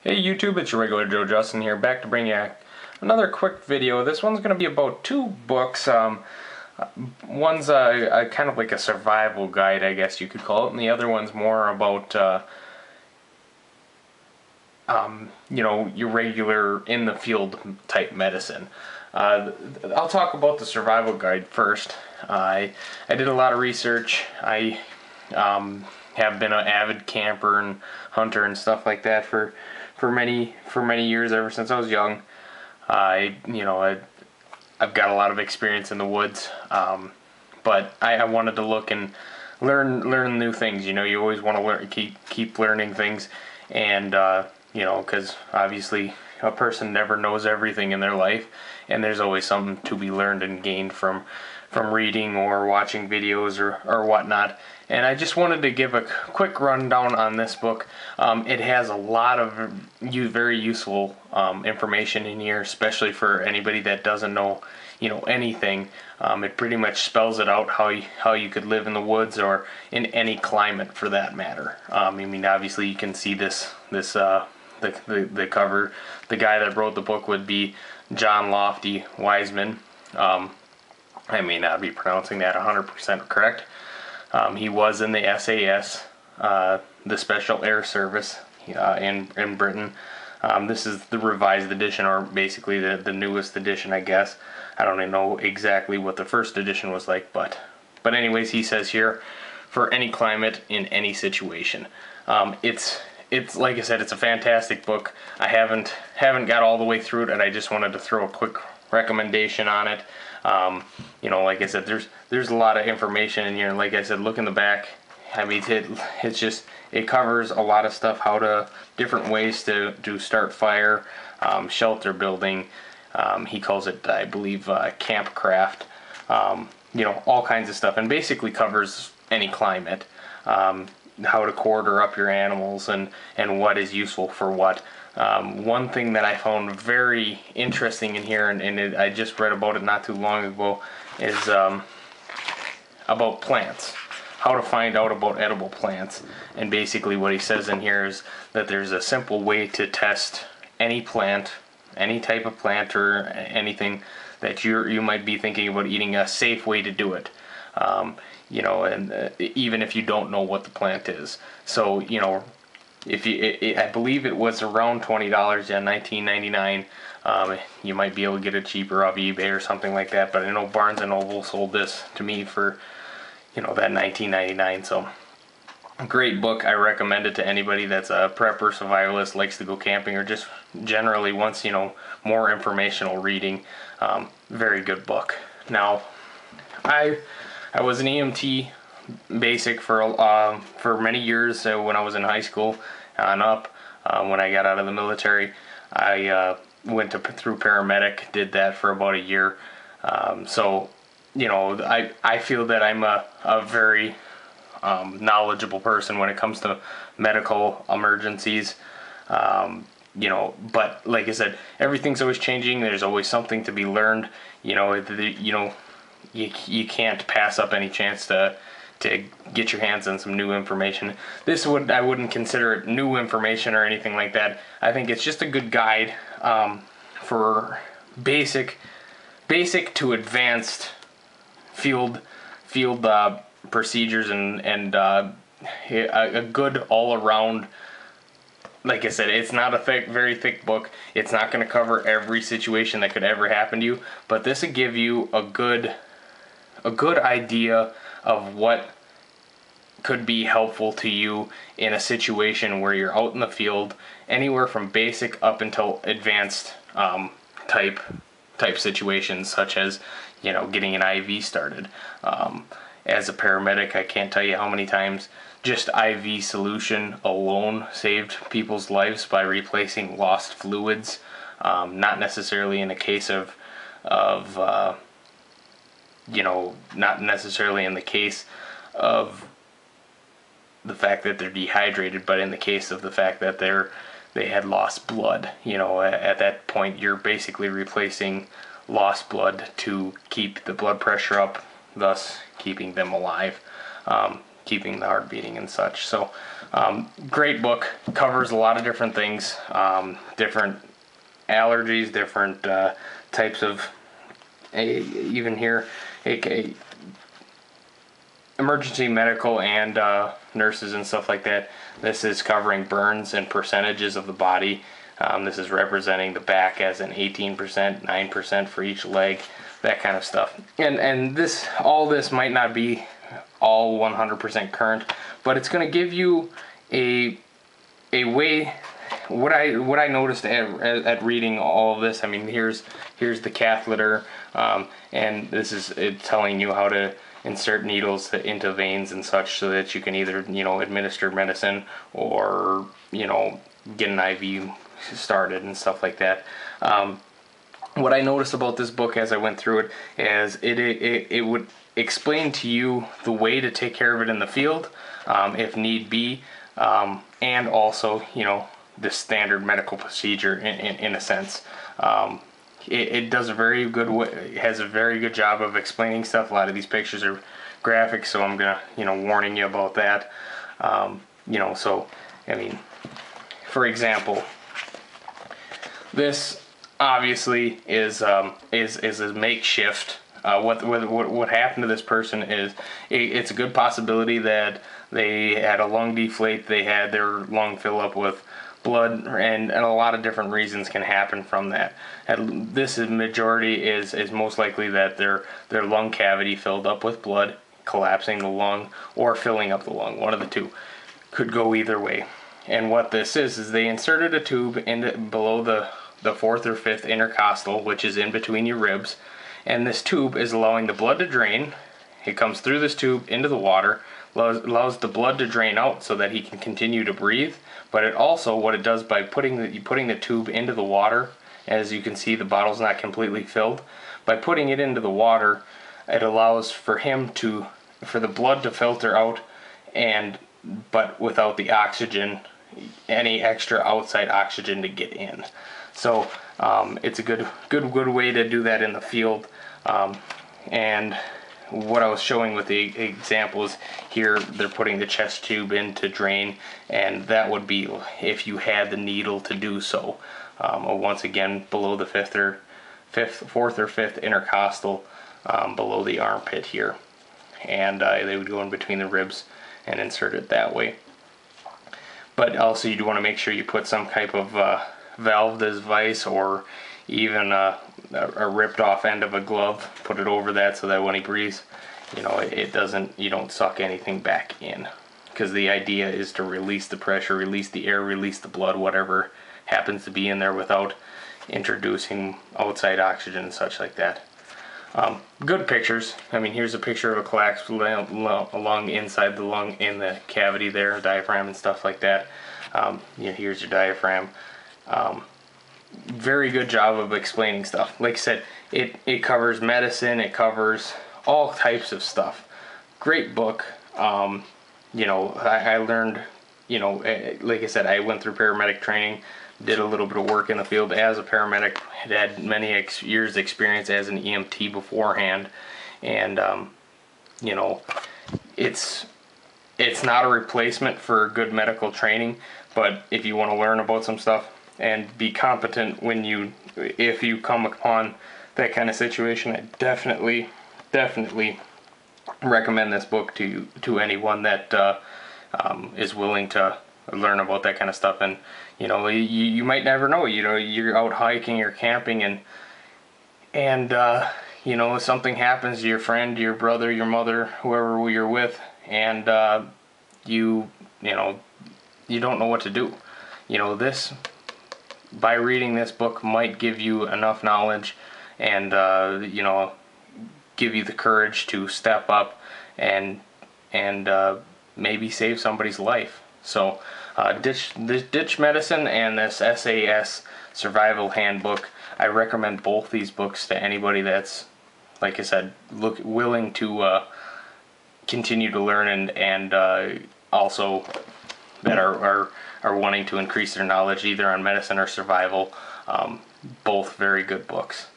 Hey YouTube, it's your regular Joe Justin here, back to bring you another quick video. This one's going to be about two books. One's a kind of like a survival guide, I guess you could call it, and the other one's more about your regular in the field type medicine. I'll talk about the survival guide first. I did a lot of research. I have been an avid camper and hunter and stuff like that for many years, ever since I was young. I've got a lot of experience in the woods, but I wanted to look and learn new things. You always want to learn, keep learning things, and because obviously a person never knows everything in their life, and there's always something to be learned and gained from reading or watching videos or whatnot. And I just wanted to give a quick rundown on this book. It has a lot of very useful information in here, especially for anybody that doesn't know anything. It pretty much spells it out how you could live in the woods or in any climate for that matter. I mean, obviously you can see the cover. The guy that wrote the book would be John Lofty Wiseman. I may not be pronouncing that 100% correct. He was in the S.A.S, the Special Air Service in Britain. This is the revised edition, or basically the newest edition, I guess. I don't even know exactly what the first edition was like, but anyways, he says here, for any climate in any situation. It's like I said, it's a fantastic book. I haven't got all the way through it, and I just wanted to throw a quick recommendation on it. Like I said, there's a lot of information in here, and like I said, look in the back. I mean, it covers a lot of stuff, different ways to start fire, shelter building. He calls it, I believe, campcraft. All kinds of stuff, and basically covers any climate. How to quarter up your animals and what is useful for what. One thing that I found very interesting in here, and I just read about it not too long ago, is about plants. How to find out about edible plants. And basically what he says in here is that there's a simple way to test any plant, any type of plant or anything that you might be thinking about eating, a safe way to do it. Even if you don't know what the plant is. So, I believe it was around $20, yeah, $19.99. You might be able to get it cheaper off eBay or something like that, but I know Barnes & Noble sold this to me for, that $19.99, so great book. I recommend it to anybody that's a prepper, survivalist, likes to go camping, or just generally wants, more informational reading. Very good book. Now, I was an EMT basic for many years. So when I was in high school and up, when I got out of the military, I went through paramedic, did that for about a year. I feel that I'm a very knowledgeable person when it comes to medical emergencies. But like I said, everything's always changing. There's always something to be learned. You can't pass up any chance to get your hands on some new information. I wouldn't consider it new information or anything like that. I think it's just a good guide for basic to advanced field procedures and a good all around. Like I said, it's not a very thick book. It's not going to cover every situation that could ever happen to you, but this will give you a good idea of what could be helpful to you in a situation where you're out in the field, anywhere from basic up until advanced type situations, such as getting an IV started. As a paramedic, I can't tell you how many times just IV solution alone saved people's lives by replacing lost fluids. Not necessarily in a case of not necessarily in the case of the fact that they're dehydrated, but in the case of the fact that they had lost blood. At that point, you're basically replacing lost blood to keep the blood pressure up, thus keeping them alive, keeping the heart beating and such. So Great book, covers a lot of different things, different allergies, different types of, even here, emergency medical and nurses and stuff like that. This is covering burns and percentages of the body. This is representing the back as an 18%, 9% for each leg, that kind of stuff. And this, all this might not be all 100% current, but it's going to give you a way. What I noticed at reading all of this, I mean, here's the catheter, and this is it telling you how to insert needles into veins and such, so that you can either, you know, administer medicine or, you know, get an IV started and stuff like that. What I noticed about this book as I went through it is it would explain to you the way to take care of it in the field, if need be, and also, you know, the standard medical procedure in a sense. It does a very good way, has a very good job of explaining stuff. A lot of these pictures are graphic, so I'm gonna, you know, warning you about that. You know, so I mean, for example, this obviously is a makeshift. What happened to this person is it's a good possibility that they had a lung deflate, they had their lung fill up with blood, and a lot of different reasons can happen from that. And this is majority is most likely that their lung cavity filled up with blood, collapsing the lung, or filling up the lung. One of the two could go either way. And what this is they inserted a tube in below the fourth or fifth intercostal, which is in between your ribs, and this tube is allowing the blood to drain. It comes through this tube into the water, allows the blood to drain out so that he can continue to breathe. But it also, what it does by putting the tube into the water, as you can see the bottle's not completely filled, by putting it into the water, it allows for the blood to filter out, but without the oxygen, any extra outside oxygen to get in. So it's a good way to do that in the field. And what I was showing with the examples here, they're putting the chest tube in to drain, and that would be if you had the needle to do so. Once again, below the fourth or fifth intercostal, below the armpit here, and they would go in between the ribs and insert it that way. But also, you do want to make sure you put some type of valve device, or even a ripped off end of a glove, put it over that so that when he breathes, you know, you don't suck anything back in, because the idea is to release the pressure, release the air, release the blood, whatever happens to be in there, without introducing outside oxygen and such like that. Good pictures. I mean, here's a picture of a collapsed lung, inside the lung, in the cavity there, diaphragm and stuff like that. Here's your diaphragm. Very good job of explaining stuff. Like I said, it covers medicine, it covers all types of stuff. Great book. You know, I learned, you know, like I said, I went through paramedic training, did a little bit of work in the field as a paramedic, had many years experience as an EMT beforehand, and you know, it's not a replacement for good medical training, but if you want to learn about some stuff and be competent if you come upon that kind of situation, I definitely recommend this book to anyone that is willing to learn about that kind of stuff. And you know, you might never know, you know, you're out hiking or camping, and you know, something happens to your friend, your brother, your mother, whoever you're with, and you know, you don't know what to do. You know, by reading this book might give you enough knowledge and you know, give you the courage to step up and maybe save somebody's life. So Ditch Medicine and this S.A.S. Survival Handbook, I recommend both these books to anybody that's, like I said, willing to continue to learn, and also that are wanting to increase their knowledge either on medicine or survival. Both very good books.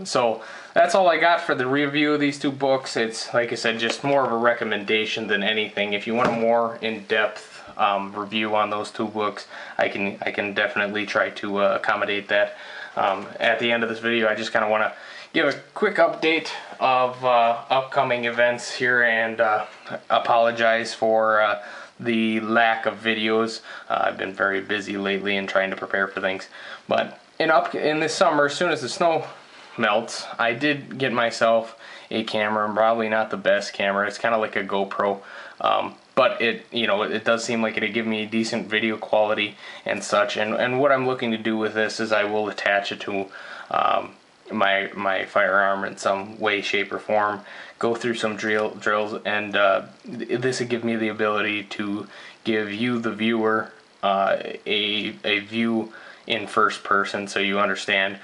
So that's all I got for the review of these two books. It's, like I said, just more of a recommendation than anything. If you want a more in-depth review on those two books, I can definitely try to accommodate that. At the end of this video, I just kind of want to give a quick update of upcoming events here, and apologize for the lack of videos. I've been very busy lately in trying to prepare for things. But in this summer, as soon as the snow melts, I did get myself a camera. Probably not the best camera. It's kind of like a GoPro. But it does seem like it'd give me decent video quality and such. And what I'm looking to do with this is I will attach it to my firearm in some way, shape, or form. Go through some drills, and this would give me the ability to give you, the viewer, a view in first person, so you understand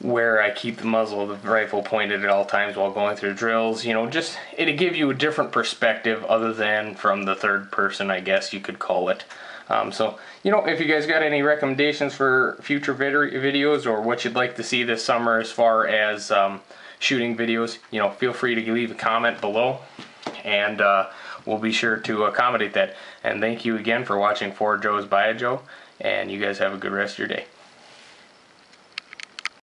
where I keep the muzzle of the rifle pointed at all times while going through drills. Just it'll give you a different perspective other than from the third person, I guess you could call it. So, if you guys got any recommendations for future videos, or what you'd like to see this summer as far as shooting videos, feel free to leave a comment below, and we'll be sure to accommodate that. And thank you again for watching For Joe's by a Joe, and you guys have a good rest of your day.